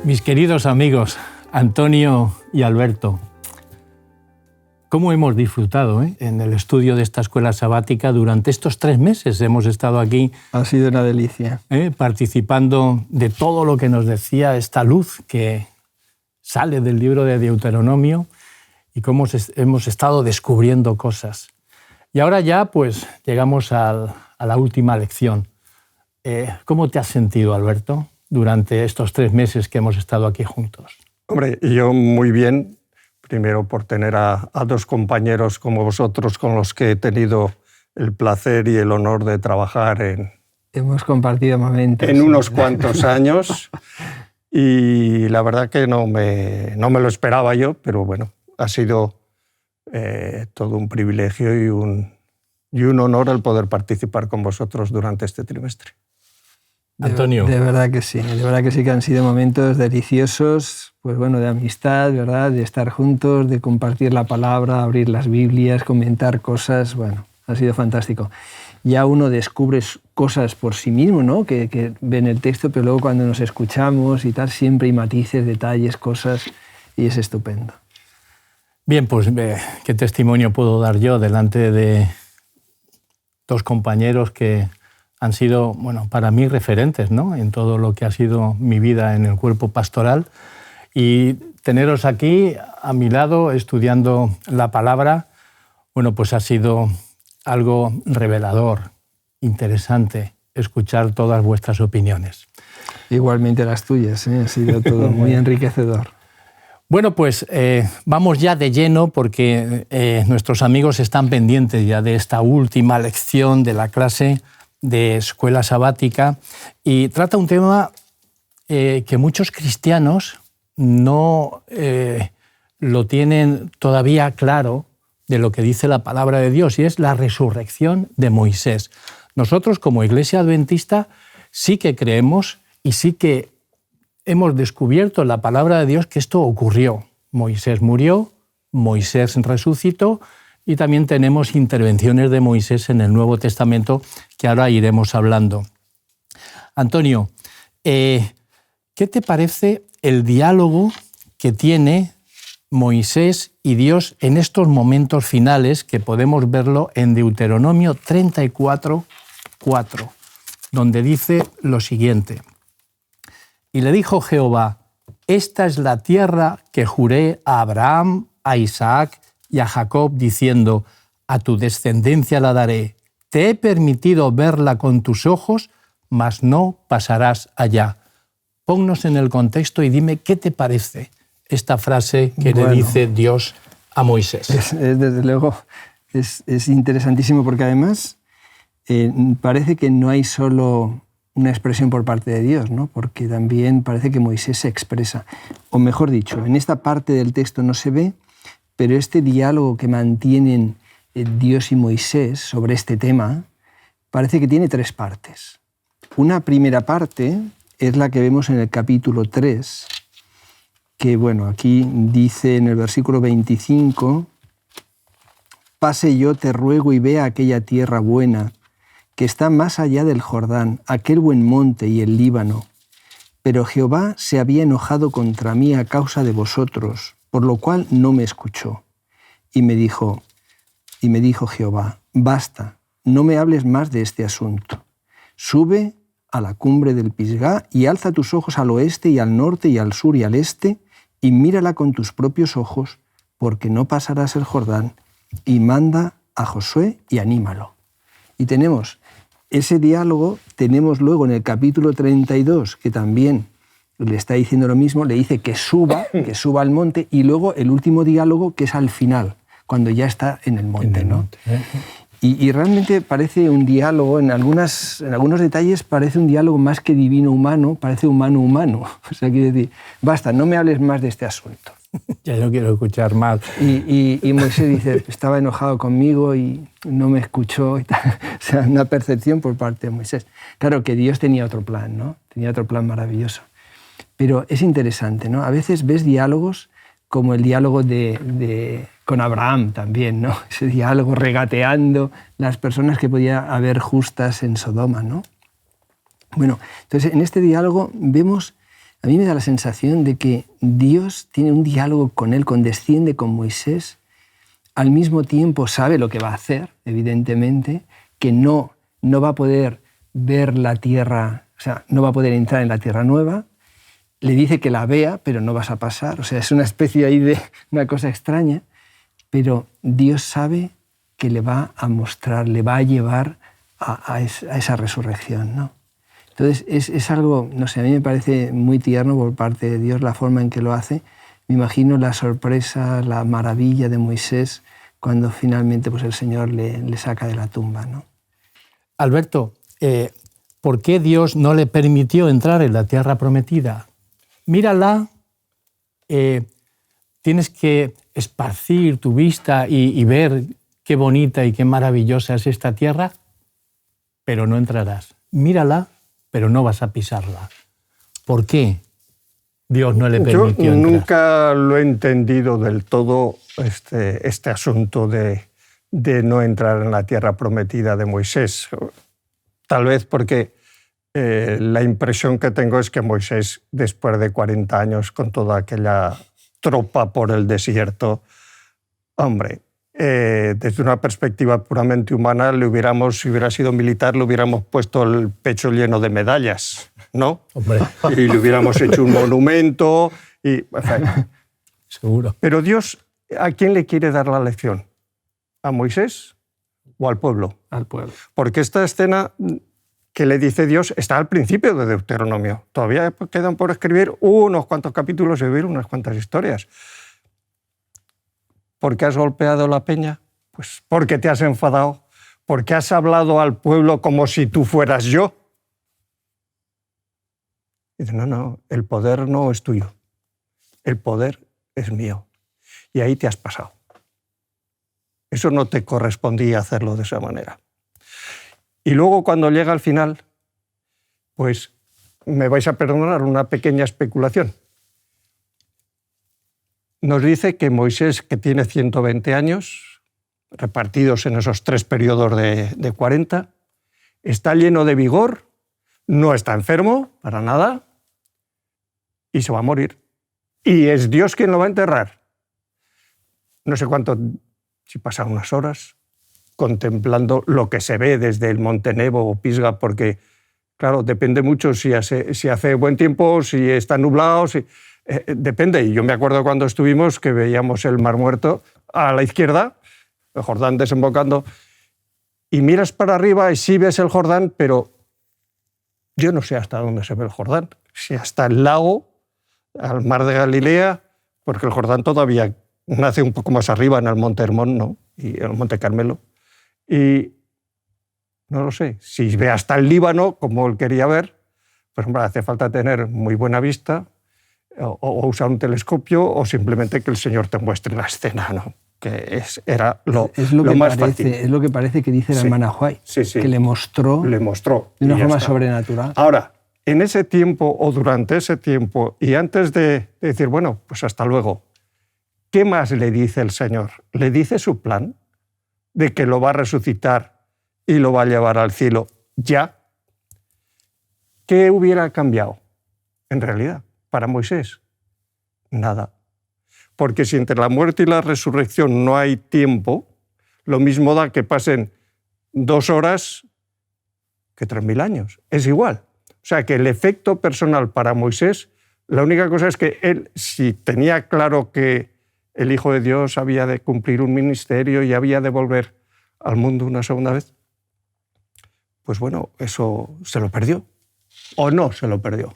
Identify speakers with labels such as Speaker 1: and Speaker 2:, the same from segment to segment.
Speaker 1: Mis queridos amigos, Antonio y Alberto, ¿cómo hemos disfrutado en el estudio de esta escuela sabática durante estos 3 meses? Hemos estado aquí.
Speaker 2: Ha sido una delicia.
Speaker 1: Participando de todo lo que nos decía esta luz que sale del libro de Deuteronomio y cómo hemos estado descubriendo cosas. Y ahora ya pues llegamos a la última lección. ¿Cómo te has sentido, Alberto, durante estos 3 meses que hemos estado aquí juntos?
Speaker 3: Hombre, yo muy bien, primero por tener a 2 compañeros como vosotros con los que he tenido el placer y el honor de trabajar
Speaker 2: Hemos compartido momentos.
Speaker 3: En unos cuantos años y la verdad que no me lo esperaba yo, pero bueno, ha sido todo un privilegio y un honor el poder participar con vosotros durante este trimestre.
Speaker 1: Antonio.
Speaker 2: De verdad que sí que han sido momentos deliciosos, pues bueno, de amistad, ¿verdad? De estar juntos, de compartir la palabra, abrir las Biblias, comentar cosas, bueno, ha sido fantástico. Ya uno descubre cosas por sí mismo, ¿no? Que ven el texto, pero luego cuando nos escuchamos y tal, siempre hay matices, detalles, cosas, y es estupendo.
Speaker 1: Bien, pues qué testimonio puedo dar yo delante de 2 compañeros que han sido, bueno, para mí referentes, ¿no? En todo lo que ha sido mi vida en el cuerpo pastoral. Y teneros aquí a mi lado estudiando la palabra, bueno, pues ha sido algo revelador, interesante, escuchar todas vuestras opiniones.
Speaker 2: Igualmente las tuyas, ha sido todo muy enriquecedor.
Speaker 1: Bueno, pues vamos ya de lleno porque nuestros amigos están pendientes ya de esta última lección de la clase de escuela sabática y trata un tema que muchos cristianos no lo tienen todavía claro de lo que dice la palabra de Dios, y es la resurrección de Moisés. Nosotros, como Iglesia Adventista, sí que creemos y sí que hemos descubierto en la palabra de Dios que esto ocurrió. Moisés murió, Moisés resucitó, y también tenemos intervenciones de Moisés en el Nuevo Testamento que ahora iremos hablando. Antonio, ¿qué te parece el diálogo que tiene Moisés y Dios en estos momentos finales, que podemos verlo en Deuteronomio 34:4, donde dice lo siguiente: Y le dijo Jehová, esta es la tierra que juré a Abraham, a Isaac y a Jacob, diciendo, a tu descendencia la daré. Te he permitido verla con tus ojos, mas no pasarás allá. Ponnos en el contexto y dime qué te parece esta frase que le dice Dios a Moisés.
Speaker 2: Desde luego es interesantísimo porque además parece que no hay solo una expresión por parte de Dios, ¿no? Porque también parece que Moisés se expresa. O mejor dicho, en esta parte del texto no se ve, pero este diálogo que mantienen Dios y Moisés sobre este tema parece que tiene 3 partes. Una primera parte es la que vemos en el capítulo 3, que bueno, aquí dice en el versículo 25, «Pase yo, te ruego, y vea aquella tierra buena, que está más allá del Jordán, aquel buen monte y el Líbano. Pero Jehová se había enojado contra mí a causa de vosotros, por lo cual no me escuchó. Y me dijo Jehová, basta, no me hables más de este asunto. Sube a la cumbre del Pisgá y alza tus ojos al oeste y al norte y al sur y al este, y mírala con tus propios ojos, porque no pasarás el Jordán, y manda a Josué y anímalo». Y tenemos ese diálogo, tenemos luego en el capítulo 32, que también le está diciendo lo mismo, le dice que suba al monte, y luego el último diálogo, que es al final, cuando ya está en el monte, ¿no? Y realmente parece un diálogo, en algunos detalles parece un diálogo más que divino-humano, parece humano-humano. O sea, quiere decir, basta, no me hables más de este asunto.
Speaker 1: Ya no quiero escuchar más.
Speaker 2: Y Moisés dice, estaba enojado conmigo y no me escuchó. Y tal. O sea, una percepción por parte de Moisés. Claro que Dios tenía otro plan, ¿no? Tenía otro plan maravilloso. Pero es interesante, ¿no? A veces ves diálogos como el diálogo con Abraham también, ¿no? Ese diálogo regateando las personas que podía haber justas en Sodoma, ¿no? Bueno, entonces en este diálogo vemos a mí me da la sensación de que Dios tiene un diálogo con él, condesciende con Moisés, al mismo tiempo sabe lo que va a hacer, evidentemente, que no va a poder ver la tierra, o sea, no va a poder entrar en la tierra nueva, le dice que la vea, pero no vas a pasar, o sea, es una especie ahí de una cosa extraña, pero Dios sabe que le va a mostrar, le va a llevar a esa resurrección, ¿no? Entonces, es algo, no sé, a mí me parece muy tierno por parte de Dios la forma en que lo hace. Me imagino la sorpresa, la maravilla de Moisés cuando finalmente pues, el Señor le saca de la tumba, ¿no?
Speaker 1: Alberto, ¿por qué Dios no le permitió entrar en la tierra prometida? Mírala, tienes que esparcir tu vista y ver qué bonita y qué maravillosa es esta tierra, pero no entrarás. Mírala, pero no vas a pisarla. ¿Por qué Dios no le permitió
Speaker 3: Yo
Speaker 1: entrar?
Speaker 3: nunca lo he entendido del todo, este asunto de no entrar en la tierra prometida de Moisés. Tal vez porque la impresión que tengo es que Moisés, después de 40 años con toda aquella tropa por el desierto, hombre, desde una perspectiva puramente humana, si hubiera sido militar, le hubiéramos puesto el pecho lleno de medallas, ¿no?
Speaker 1: Hombre.
Speaker 3: Y le hubiéramos hecho un monumento. En fin.
Speaker 1: Seguro.
Speaker 3: Pero Dios, ¿a quién le quiere dar la lección? ¿A Moisés o al pueblo?
Speaker 2: Al pueblo.
Speaker 3: Porque esta escena que le dice Dios está al principio de Deuteronomio. Todavía quedan por escribir unos cuantos capítulos y vivir unas cuantas historias. ¿Por qué has golpeado la peña? Pues porque te has enfadado, porque has hablado al pueblo como si tú fueras yo. Y dice, no, el poder no es tuyo, el poder es mío. Y ahí te has pasado. Eso no te correspondía hacerlo de esa manera. Y luego cuando llega al final, pues me vais a perdonar una pequeña especulación. Nos dice que Moisés, que tiene 120 años, repartidos en esos 3 periodos de 40, está lleno de vigor, no está enfermo para nada y se va a morir. Y es Dios quien lo va a enterrar. No sé cuánto, si pasan unas horas, contemplando lo que se ve desde el Monte Nebo o Pisga, porque, claro, depende mucho si hace buen tiempo, si está nublado, depende. Y yo me acuerdo cuando estuvimos que veíamos el Mar Muerto a la izquierda, el Jordán desembocando, y miras para arriba y sí ves el Jordán, pero yo no sé hasta dónde se ve el Jordán. Si hasta el lago, al Mar de Galilea, porque el Jordán todavía nace un poco más arriba en el Monte Hermón, ¿no? Y en el Monte Carmelo. Y no lo sé, si ve hasta el Líbano, como él quería ver, pues hombre, hace falta tener muy buena vista, o usar un telescopio, o simplemente que el Señor te muestre la escena, ¿no? Que era lo más fácil.
Speaker 2: Es lo que parece que dice la hermana White,
Speaker 3: sí.
Speaker 2: que le mostró de una forma sobrenatural.
Speaker 3: Ahora, en ese tiempo o durante ese tiempo, y antes de decir, bueno, pues hasta luego, ¿qué más le dice el Señor? Le dice su plan de que lo va a resucitar y lo va a llevar al cielo ya. ¿Qué hubiera cambiado en realidad para Moisés? Nada. Porque si entre la muerte y la resurrección no hay tiempo, lo mismo da que pasen 2 horas que 3000 años. Es igual. O sea que el efecto personal para Moisés, la única cosa es que él, si tenía claro que el Hijo de Dios había de cumplir un ministerio y había de volver al mundo una segunda vez, pues bueno, eso se lo perdió. ¿O no se lo perdió?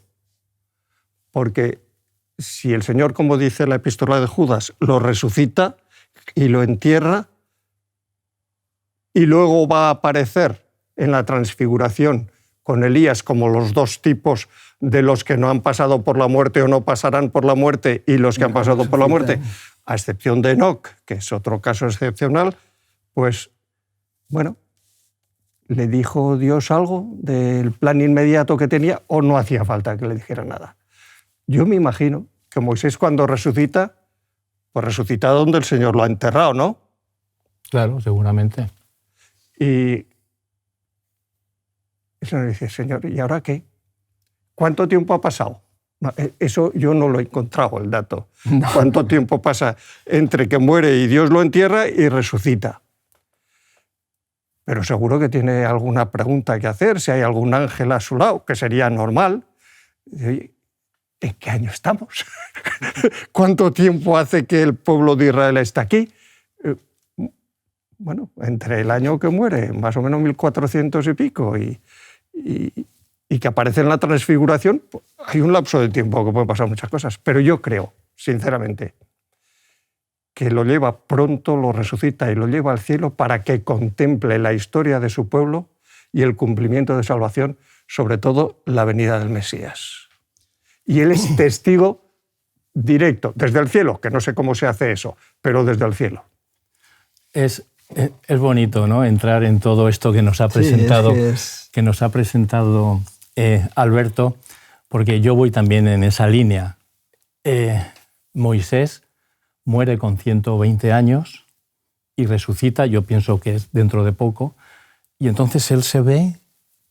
Speaker 3: Porque si el Señor, como dice la epístola de Judas, lo resucita y lo entierra, y luego va a aparecer en la transfiguración con Elías como los 2 tipos de los que no han pasado por la muerte o no pasarán por la muerte y los que han pasado por la muerte, a excepción de Enoc, que es otro caso excepcional, pues bueno, ¿le dijo Dios algo del plan inmediato que tenía o no hacía falta que le dijera nada? Yo me imagino que Moisés cuando resucita, pues resucita donde el Señor lo ha enterrado, ¿no?
Speaker 1: Claro, seguramente.
Speaker 3: Y el Señor dice, Señor, ¿y ahora qué? ¿Cuánto tiempo ha pasado? Eso yo no lo he encontrado, el dato.
Speaker 2: No.
Speaker 3: ¿Cuánto tiempo pasa entre que muere y Dios lo entierra y resucita? Pero seguro que tiene alguna pregunta que hacer, si hay algún ángel a su lado, que sería normal. ¿En qué año estamos? ¿Cuánto tiempo hace que el pueblo de Israel está aquí? Bueno, entre el año que muere, más o menos 1400 y pico, y que aparece en la transfiguración, hay un lapso de tiempo que pueden pasar muchas cosas. Pero yo creo, sinceramente, que lo lleva pronto, lo resucita y lo lleva al cielo para que contemple la historia de su pueblo y el cumplimiento de salvación, sobre todo la venida del Mesías. Y él es testigo directo, desde el cielo, que no sé cómo se hace eso, pero desde el cielo.
Speaker 1: Es bonito, ¿no?, entrar en todo esto que nos ha presentado, que nos ha presentado Alberto, porque yo voy también en esa línea. Moisés muere con 120 años y resucita, yo pienso que es dentro de poco, y entonces él se ve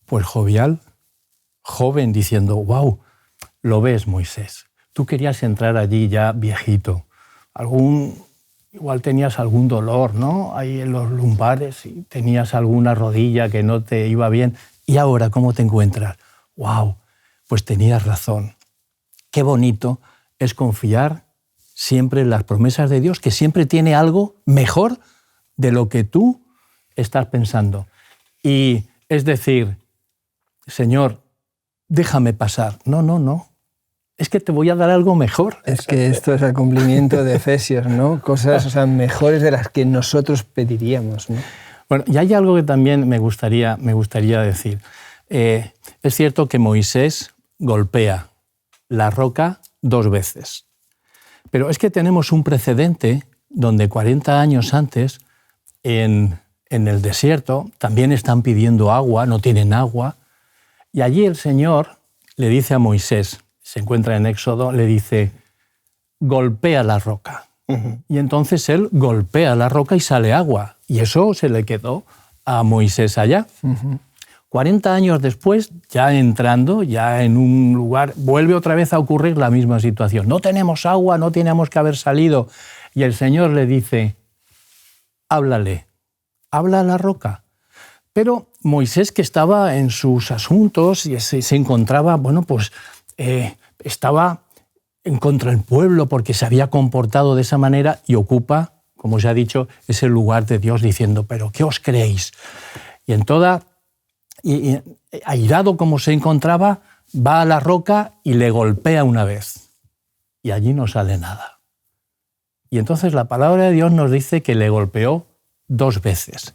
Speaker 1: pues jovial, joven, diciendo, wow, lo ves, Moisés, tú querías entrar allí ya viejito, igual tenías algún dolor, ¿no?, ahí en los lumbares, y tenías alguna rodilla que no te iba bien, y ahora, ¿cómo te encuentras? Wow, pues tenías razón. Qué bonito es confiar siempre en las promesas de Dios, que siempre tiene algo mejor de lo que tú estás pensando. Y es decir, Señor, déjame pasar. No. Es que te voy a dar algo mejor.
Speaker 2: Es que esto es el cumplimiento de Efesios, ¿no? Cosas, mejores de las que nosotros pediríamos, ¿no?
Speaker 1: Bueno, y hay algo que también me gustaría decir. Es cierto que Moisés golpea la roca 2 veces. Pero es que tenemos un precedente donde 40 años antes, en el desierto, también están pidiendo agua, no tienen agua, y allí el Señor le dice a Moisés, se encuentra en Éxodo, le dice, golpea la roca. Uh-huh. Y entonces él golpea la roca y sale agua, y eso se le quedó a Moisés allá. Uh-huh. 40 años después, ya entrando, ya en un lugar, vuelve otra vez a ocurrir la misma situación. No tenemos agua, no teníamos que haber salido. Y el Señor le dice, háblale, habla a la roca. Pero Moisés, que estaba en sus asuntos y se encontraba, estaba en contra del pueblo porque se había comportado de esa manera y ocupa, como se ha dicho, ese lugar de Dios diciendo, ¿pero qué os creéis? Y airado como se encontraba, va a la roca y le golpea una vez. Y allí no sale nada. Y entonces la palabra de Dios nos dice que le golpeó 2 veces.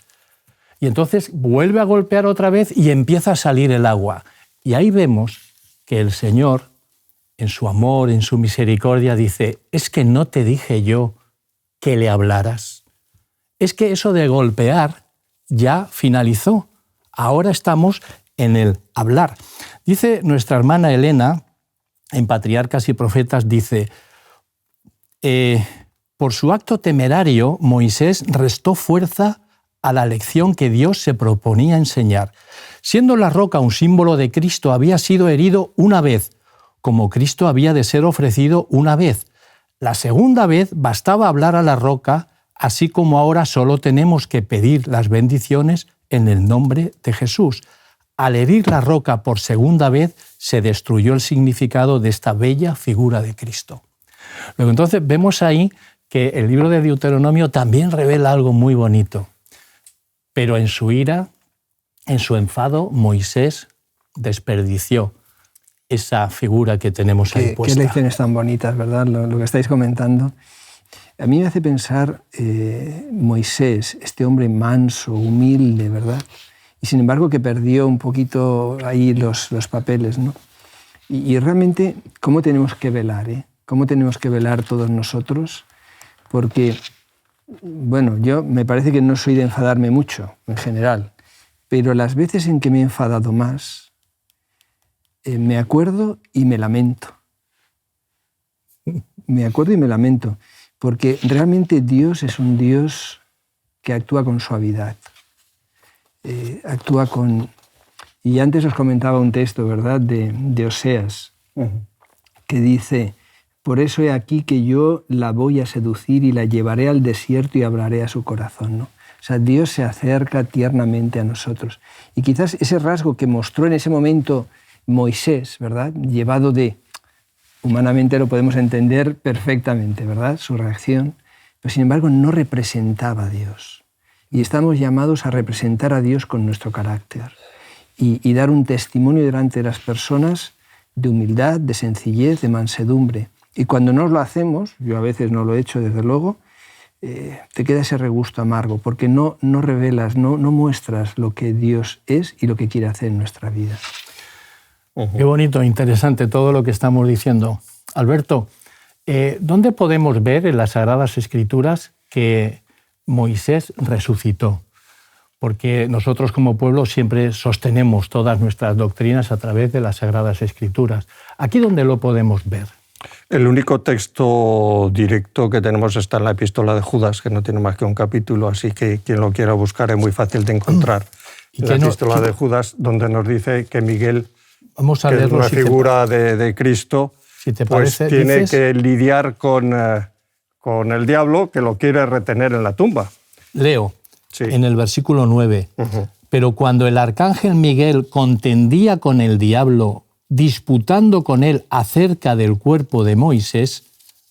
Speaker 1: Y entonces vuelve a golpear otra vez y empieza a salir el agua. Y ahí vemos que el Señor, en su amor, en su misericordia, dice, es que no te dije yo que le hablaras. Es que eso de golpear ya finalizó. Ahora estamos en el hablar. Dice nuestra hermana Elena, en Patriarcas y Profetas, dice, por su acto temerario, Moisés restó fuerza a la lección que Dios se proponía enseñar. Siendo la roca un símbolo de Cristo, había sido herido una vez, como Cristo había de ser ofrecido una vez. La segunda vez bastaba hablar a la roca, así como ahora solo tenemos que pedir las bendiciones en el nombre de Jesús. Al herir la roca por segunda vez, se destruyó el significado de esta bella figura de Cristo. Luego entonces vemos ahí que el libro de Deuteronomio también revela algo muy bonito. Pero en su ira, en su enfado, Moisés desperdició esa figura que tenemos ahí puesta.
Speaker 2: Qué lecciones tan bonitas, ¿verdad? Lo que estáis comentando. A mí me hace pensar Moisés, este hombre manso, humilde, ¿verdad? Y sin embargo que perdió un poquito ahí los papeles, ¿no? Y realmente, ¿cómo tenemos que velar, ¿Cómo tenemos que velar todos nosotros? Porque, bueno, yo me parece que no soy de enfadarme mucho, en general, pero las veces en que me he enfadado más, me acuerdo y me lamento. Me acuerdo y me lamento. Porque realmente Dios es un Dios que actúa con suavidad, actúa con... Y antes os comentaba un texto, ¿verdad?, de Oseas, que dice, por eso he aquí que yo la voy a seducir y la llevaré al desierto y hablaré a su corazón, ¿no? O sea, Dios se acerca tiernamente a nosotros. Y quizás ese rasgo que mostró en ese momento Moisés, ¿verdad? Llevado de, humanamente lo podemos entender perfectamente, ¿verdad? Su reacción, pero sin embargo no representaba a Dios. Y estamos llamados a representar a Dios con nuestro carácter y dar un testimonio delante de las personas de humildad, de sencillez, de mansedumbre. Y cuando no lo hacemos, yo a veces no lo he hecho desde luego, te queda ese regusto amargo, porque no revelas, no muestras lo que Dios es y lo que quiere hacer en nuestra vida.
Speaker 1: Qué bonito, interesante todo lo que estamos diciendo. Alberto, ¿dónde podemos ver en las Sagradas Escrituras que Moisés resucitó? Porque nosotros como pueblo siempre sostenemos todas nuestras doctrinas a través de las Sagradas Escrituras. ¿Aquí dónde lo podemos ver?
Speaker 3: El único texto directo que tenemos está en la Epístola de Judas, que no tiene más que un capítulo, así que quien lo quiera buscar es muy fácil de encontrar.
Speaker 1: ¿Y
Speaker 3: la Epístola de Judas, donde nos dice que Miguel,
Speaker 1: vamos a
Speaker 3: que es
Speaker 1: leerlo,
Speaker 3: una
Speaker 1: si
Speaker 3: figura de Cristo,
Speaker 1: si te
Speaker 3: pues
Speaker 1: parece,
Speaker 3: tiene
Speaker 1: dices,
Speaker 3: que lidiar con el diablo, que lo quiere retener en la tumba.
Speaker 1: leo
Speaker 3: Sí.
Speaker 1: en el versículo 9. Pero cuando el arcángel Miguel contendía con el diablo, disputando con él acerca del cuerpo de Moisés,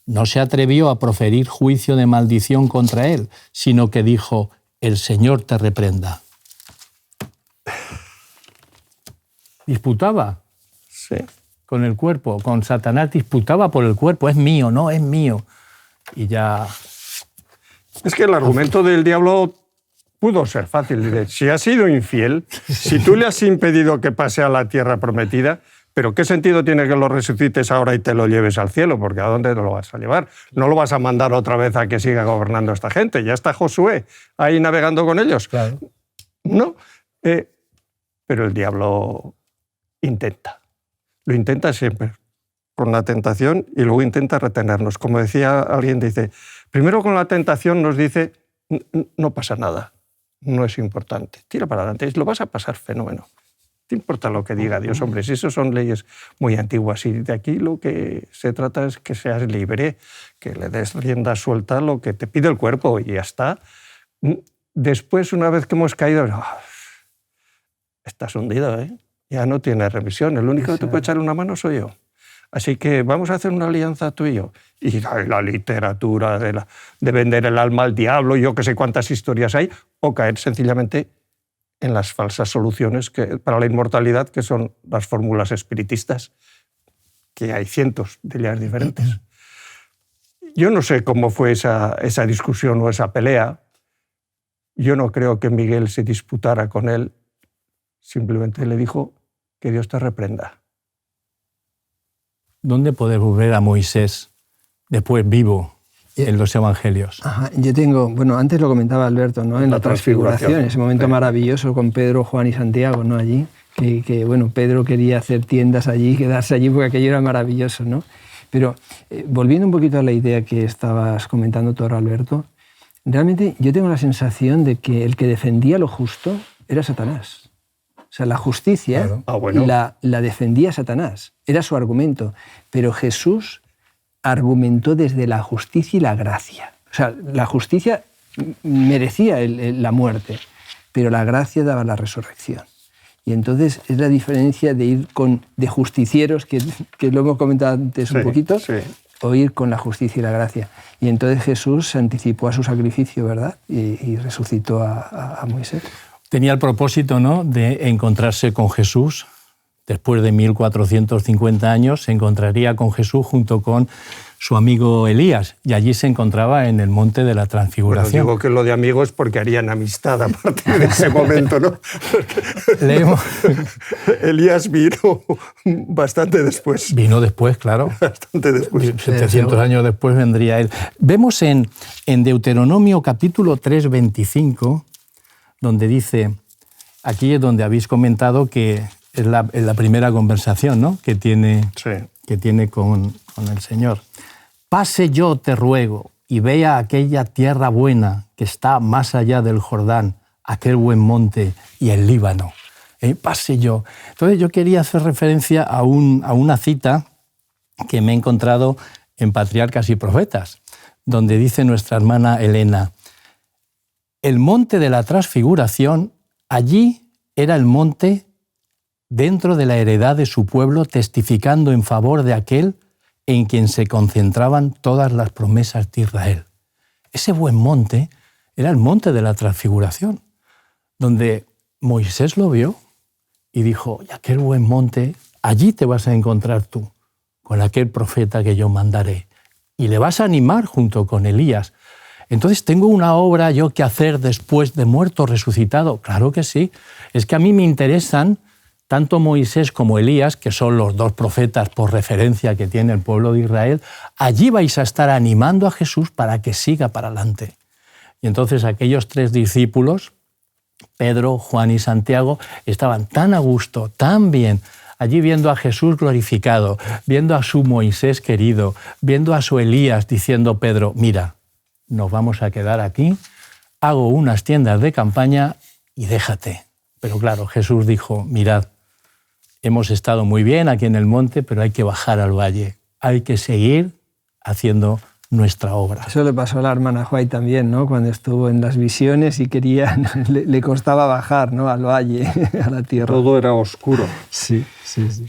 Speaker 1: no se atrevió a proferir juicio de maldición contra él, sino que dijo, el Señor te reprenda. Disputaba
Speaker 3: Sí.
Speaker 1: con el cuerpo, con Satanás disputaba por el cuerpo, es mío, no, es mío. Y ya...
Speaker 3: Es que el argumento del diablo pudo ser fácil. Dice, si has sido infiel, si tú le has impedido que pase a la tierra prometida, ¿pero qué sentido tiene que lo resucites ahora y te lo lleves al cielo? Porque ¿a dónde te lo vas a llevar? No lo vas a mandar otra vez a que siga gobernando esta gente. Ya está Josué ahí navegando con ellos.
Speaker 1: Claro.
Speaker 3: No, pero el diablo intenta. Lo intenta siempre, con la tentación, y luego intenta retenernos. Como decía alguien, dice, primero con la tentación nos dice, no pasa nada, no es importante, tira para adelante, lo vas a pasar fenómeno. ¿Te importa lo que diga Dios? Hombre, si eso son leyes muy antiguas, y de aquí lo que se trata es que seas libre, que le des rienda suelta a lo que te pide el cuerpo y ya está. Después, una vez que hemos caído, estás hundido, ¿eh? Ya no tienes remisión, el único que te puede echar una mano soy yo. Así que vamos a hacer una alianza tú y yo. Y la literatura de vender el alma al diablo, yo que sé cuántas historias hay, o caer sencillamente en las falsas soluciones para la inmortalidad, que son las fórmulas espiritistas, que hay cientos de ellas diferentes. Yo no sé cómo fue esa discusión o esa pelea. Yo no creo que Miguel se disputara con él, simplemente le dijo que Dios te reprenda.
Speaker 1: ¿Dónde podemos ver a Moisés después vivo en los evangelios?
Speaker 2: Ajá, yo tengo, bueno, antes lo comentaba Alberto, ¿no? En la transfiguración, ese momento maravilloso con Pedro, Juan y Santiago, ¿no? Allí, que bueno, Pedro quería hacer tiendas allí, quedarse allí porque aquello era maravilloso, ¿no? Pero volviendo un poquito a la idea que estabas comentando tú ahora, Alberto, realmente yo tengo la sensación de que el que defendía lo justo era Satanás. O sea, la justicia la defendía Satanás, era su argumento. Pero Jesús argumentó desde la justicia y la gracia. O sea, la justicia merecía la muerte, pero la gracia daba la resurrección. Y entonces es la diferencia de ir de justicieros, que lo hemos comentado antes un poquito, o ir con la justicia y la gracia. Y entonces Jesús se anticipó a su sacrificio, ¿verdad? Y resucitó a Moisés.
Speaker 1: Tenía el propósito, ¿no?, de encontrarse con Jesús. Después de 1450 años se encontraría con Jesús junto con su amigo Elías, y allí se encontraba en el monte de la Transfiguración.
Speaker 3: Bueno, digo que lo de amigo es porque harían amistad a partir de ese momento, ¿no?
Speaker 1: Leemos.
Speaker 3: Elías vino bastante después.
Speaker 1: Vino después, claro.
Speaker 3: Bastante después.
Speaker 1: 700 años después vendría él. Vemos en Deuteronomio capítulo 3, 25, donde dice, aquí es donde habéis comentado que es la primera conversación, ¿no?, que tiene con el Señor. Pase yo, te ruego, y vea aquella tierra buena que está más allá del Jordán, aquel buen monte y el Líbano. Pase yo. Entonces yo quería hacer referencia a una cita que me he encontrado en Patriarcas y Profetas, donde dice nuestra hermana Elena: el monte de la transfiguración, allí era el monte dentro de la heredad de su pueblo, testificando en favor de aquel en quien se concentraban todas las promesas de Israel. Ese buen monte era el monte de la transfiguración, donde Moisés lo vio y dijo: y aquel buen monte, allí te vas a encontrar tú, con aquel profeta que yo mandaré, y le vas a animar junto con Elías. Entonces, ¿tengo una obra yo que hacer después de muerto, resucitado? Claro que sí. Es que a mí me interesan tanto Moisés como Elías, que son los dos profetas por referencia que tiene el pueblo de Israel. Allí vais a estar animando a Jesús para que siga para adelante. Y entonces aquellos 3 discípulos, Pedro, Juan y Santiago, estaban tan a gusto, tan bien, allí viendo a Jesús glorificado, viendo a su Moisés querido, viendo a su Elías, diciendo: Pedro, mira, nos vamos a quedar aquí, hago unas tiendas de campaña y déjate. Pero claro, Jesús dijo: mirad, hemos estado muy bien aquí en el monte, pero hay que bajar al valle, hay que seguir haciendo nuestra obra.
Speaker 2: Eso le pasó a la hermana Juay también, ¿no? Cuando estuvo en las visiones y quería, le costaba bajar, ¿no? Al valle, a la tierra.
Speaker 3: Todo era oscuro.
Speaker 2: Sí, sí, sí.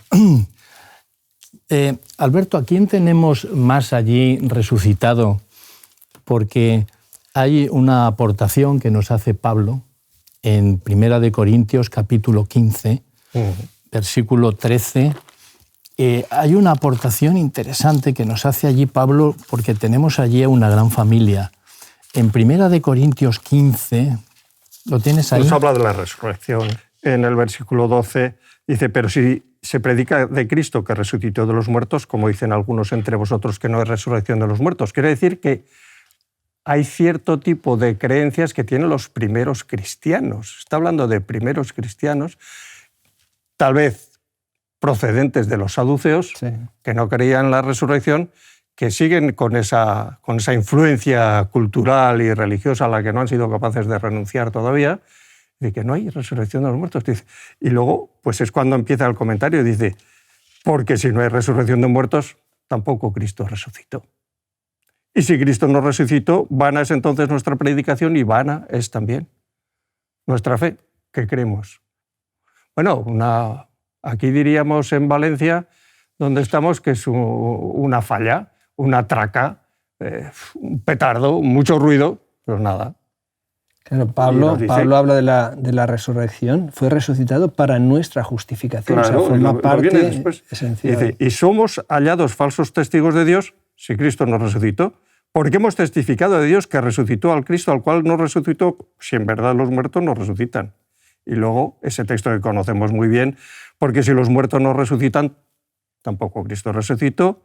Speaker 1: Alberto, ¿a quién tenemos más allí resucitado? Porque hay una aportación que nos hace Pablo en 1 Corintios capítulo 15, versículo 13. Hay una aportación interesante que nos hace allí Pablo, porque tenemos allí una gran familia. En 1 Corintios 15, ¿lo tienes ahí?
Speaker 3: Nos habla de la resurrección. En el versículo 12 dice: pero si se predica de Cristo que resucitó de los muertos, como dicen algunos entre vosotros que no es resurrección de los muertos. Quiere decir que hay cierto tipo de creencias que tienen los primeros cristianos. Está hablando de primeros cristianos, tal vez procedentes de los saduceos, sí, que no creían en la resurrección, que siguen con esa influencia cultural y religiosa a la que no han sido capaces de renunciar todavía, de que no hay resurrección de los muertos. Y luego, pues es cuando empieza el comentario, dice: porque si no hay resurrección de muertos, tampoco Cristo resucitó. Y si Cristo no resucitó, vana es entonces nuestra predicación y vana es también nuestra fe, que creemos. Bueno, aquí diríamos en Valencia, donde estamos, que es una falla, una traca, un petardo, mucho ruido, pero nada.
Speaker 2: Claro, Pablo habla de la resurrección. Fue resucitado para nuestra justificación.
Speaker 3: Claro,
Speaker 2: o sea, forma parte esencial.
Speaker 3: Dice: y somos hallados falsos testigos de Dios si Cristo no resucitó, porque hemos testificado de Dios que resucitó al Cristo, al cual no resucitó, si en verdad los muertos no resucitan. Y luego ese texto que conocemos muy bien: porque si los muertos no resucitan, tampoco Cristo resucitó.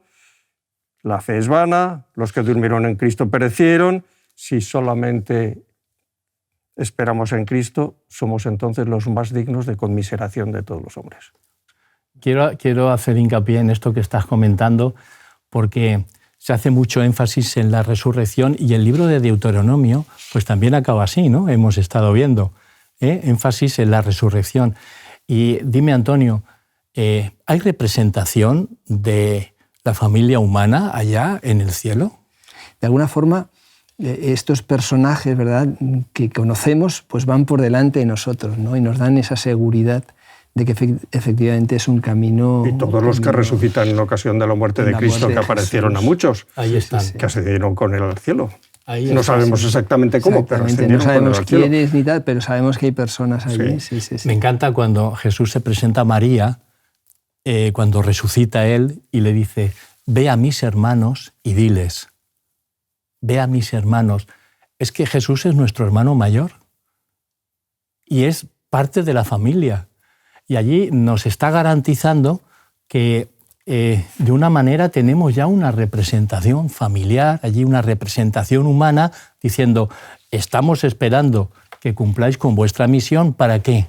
Speaker 3: La fe es vana, los que durmieron en Cristo perecieron. Si solamente esperamos en Cristo, somos entonces los más dignos de conmiseración de todos los hombres.
Speaker 1: Quiero hacer hincapié en esto que estás comentando, porque se hace mucho énfasis en la resurrección, y el libro de Deuteronomio pues también acaba así, ¿no? Hemos estado viendo énfasis en la resurrección. Y dime, Antonio, ¿hay representación de la familia humana allá en el cielo?
Speaker 2: De alguna forma, estos personajes, ¿verdad?, que conocemos, pues van por delante de nosotros, ¿no? Y nos dan esa seguridad de que efectivamente es un camino...
Speaker 3: Y todos los que resucitan en ocasión de la muerte de Cristo, que aparecieron a muchos,
Speaker 1: ahí están,
Speaker 3: que ascendieron con él al cielo.
Speaker 1: Ahí
Speaker 3: no sabemos exactamente cómo, pero ascendieron con él al cielo.
Speaker 2: No sabemos quiénes ni tal, pero sabemos que hay personas allí.
Speaker 3: Sí.
Speaker 2: Sí.
Speaker 1: Me encanta cuando Jesús se presenta a María, cuando resucita él, y le dice: ve a mis hermanos y diles. Ve a mis hermanos. Es que Jesús es nuestro hermano mayor y es parte de la familia. Y allí nos está garantizando que de una manera tenemos ya una representación familiar, allí una representación humana, diciendo: estamos esperando que cumpláis con vuestra misión. ¿Para qué?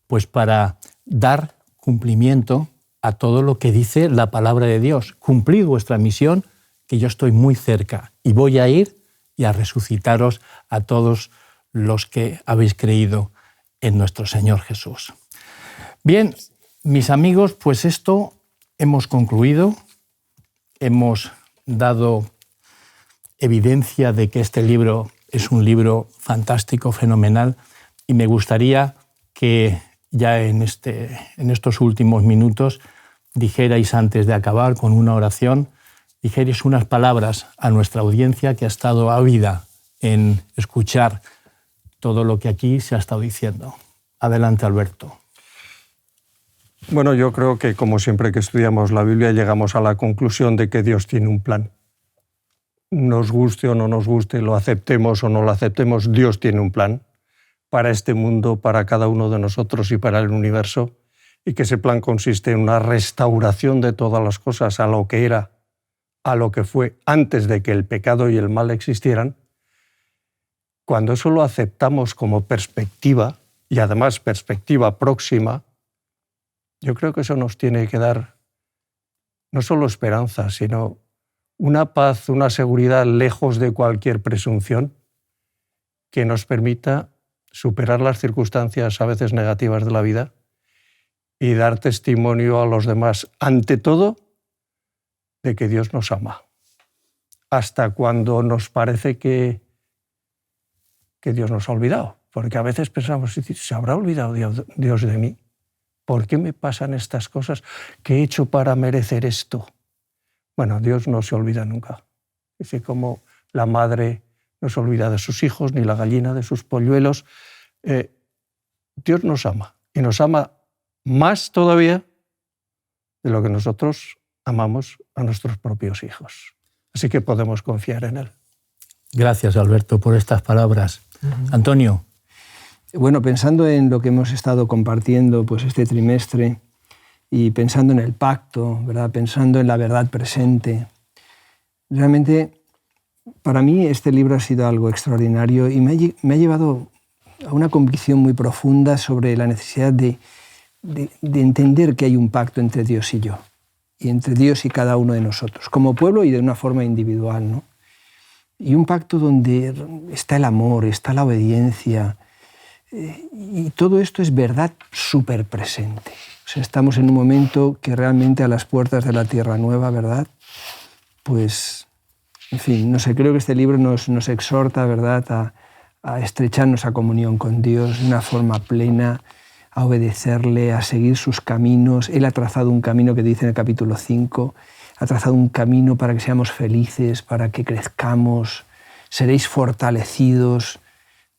Speaker 1: Pues para dar cumplimiento a todo lo que dice la palabra de Dios. Cumplid vuestra misión, que yo estoy muy cerca y voy a ir y a resucitaros a todos los que habéis creído en nuestro Señor Jesús. Bien, mis amigos, pues esto hemos concluido. hemos dado evidencia de que este libro es un libro fantástico, fenomenal, y me gustaría que ya en estos últimos minutos dijerais, antes de acabar con una oración, dijerais unas palabras a nuestra audiencia que ha estado ávida en escuchar todo lo que aquí se ha estado diciendo. Adelante, Alberto.
Speaker 3: Bueno, yo creo que, como siempre que estudiamos la Biblia, llegamos a la conclusión de que Dios tiene un plan. Nos guste o no nos guste, lo aceptemos o no lo aceptemos, Dios tiene un plan para este mundo, para cada uno de nosotros y para el universo, y que ese plan consiste en una restauración de todas las cosas a lo que era, a lo que fue antes de que el pecado y el mal existieran. Cuando eso lo aceptamos como perspectiva, y además perspectiva próxima, yo creo que eso nos tiene que dar no solo esperanza, sino una paz, una seguridad lejos de cualquier presunción que nos permita superar las circunstancias a veces negativas de la vida y dar testimonio a los demás, ante todo, de que Dios nos ama. Hasta cuando nos parece que Dios nos ha olvidado. Porque a veces pensamos, ¿se habrá olvidado Dios de mí? ¿Por qué me pasan estas cosas? ¿Qué he hecho para merecer esto? Bueno, Dios no se olvida nunca. Dice como la madre no se olvida de sus hijos, ni la gallina de sus polluelos. Dios nos ama, y nos ama más todavía de lo que nosotros amamos a nuestros propios hijos. Así que podemos confiar en Él.
Speaker 1: Gracias, Alberto, por estas palabras. Antonio.
Speaker 2: Bueno, pensando en lo que hemos estado compartiendo pues, este trimestre y pensando en el pacto, ¿verdad? Pensando en la verdad presente, realmente para mí este libro ha sido algo extraordinario y me ha llevado a una convicción muy profunda sobre la necesidad de entender que hay un pacto entre Dios y yo, y entre Dios y cada uno de nosotros, como pueblo y de una forma individual, ¿no? Y un pacto donde está el amor, está la obediencia, y todo esto es verdad súper presente. O sea, estamos en un momento que realmente a las puertas de la Tierra Nueva, ¿verdad? Pues, en fin, no sé, creo que este libro nos exhorta, ¿verdad?, a estrechar nuestra comunión con Dios de una forma plena, a obedecerle, a seguir sus caminos. Él ha trazado un camino que dice en el capítulo 5, ha trazado un camino para que seamos felices, para que crezcamos, seréis fortalecidos.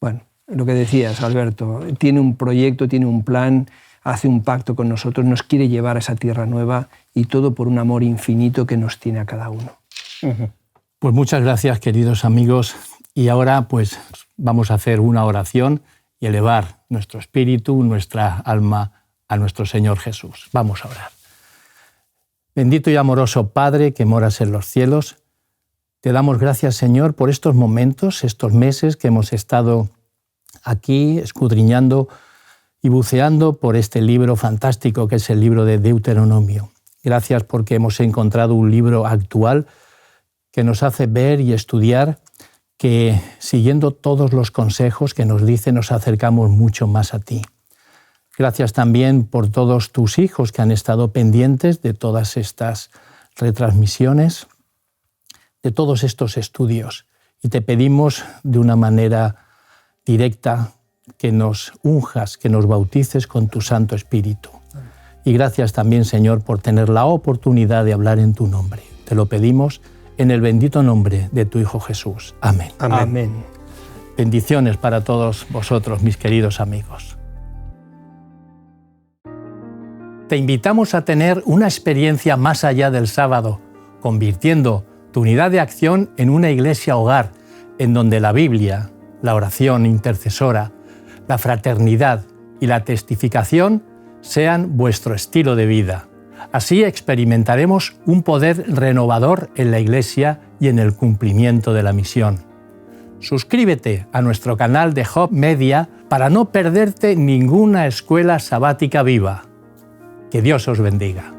Speaker 2: Bueno, lo que decías, Alberto, tiene un proyecto, tiene un plan, hace un pacto con nosotros, nos quiere llevar a esa tierra nueva y todo por un amor infinito que nos tiene a cada uno.
Speaker 1: Pues muchas gracias, queridos amigos. Y ahora pues vamos a hacer una oración y elevar nuestro espíritu, nuestra alma a nuestro Señor Jesús. Vamos a orar. Bendito y amoroso Padre que moras en los cielos, te damos gracias, Señor, por estos momentos, estos meses que hemos estado aquí escudriñando y buceando por este libro fantástico que es el libro de Deuteronomio. Gracias porque hemos encontrado un libro actual que nos hace ver y estudiar que, siguiendo todos los consejos que nos dice, nos acercamos mucho más a ti. Gracias también por todos tus hijos que han estado pendientes de todas estas retransmisiones, de todos estos estudios. Y te pedimos de una manera directa que nos unjas, que nos bautices con tu Santo Espíritu. Y gracias también, Señor, por tener la oportunidad de hablar en tu nombre. Te lo pedimos en el bendito nombre de tu Hijo Jesús. Amén.
Speaker 2: Amén. Amén.
Speaker 1: Bendiciones para todos vosotros, mis queridos amigos. Te invitamos a tener una experiencia más allá del sábado, convirtiendo tu unidad de acción en una iglesia hogar, en donde la Biblia, la oración intercesora, la fraternidad y la testificación sean vuestro estilo de vida. Así experimentaremos un poder renovador en la Iglesia y en el cumplimiento de la misión. Suscríbete a nuestro canal de Hope Media para no perderte ninguna escuela sabática viva. Que Dios os bendiga.